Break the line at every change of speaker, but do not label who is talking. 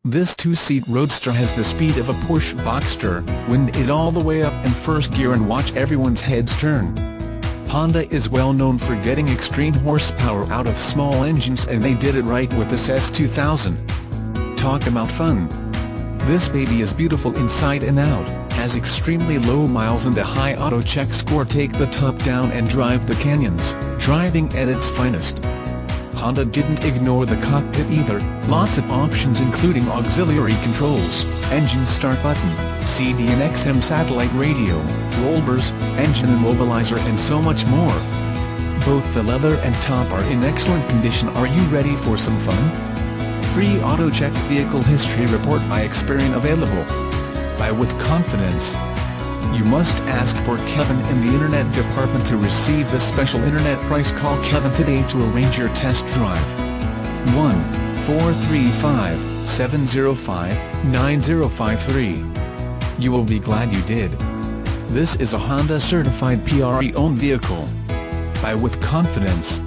This two-seat roadster has the speed of a Porsche Boxster. Wind it all the way up in first gear and watch everyone's heads turn. Honda is well known for getting extreme horsepower out of small engines, and they did it right with this S2000. Talk about fun. This baby is beautiful inside and out, has extremely low miles and a high auto check score. Take the top down and drive the canyons, driving at its finest. Honda didn't ignore the cockpit either, lots of options including auxiliary controls, engine start button, CD and XM satellite radio, rollbars, engine immobilizer and so much more. Both the leather and top are in excellent condition. Are you ready for some fun? Free AutoCheck Vehicle History Report by Experian available. Buy with confidence. You must ask for Kevin in the Internet department to receive this special Internet price. Call Kevin today to arrange your test drive. 1-435-705-9053. You will be glad you did. This is a Honda certified PRE owned vehicle. Buy with confidence.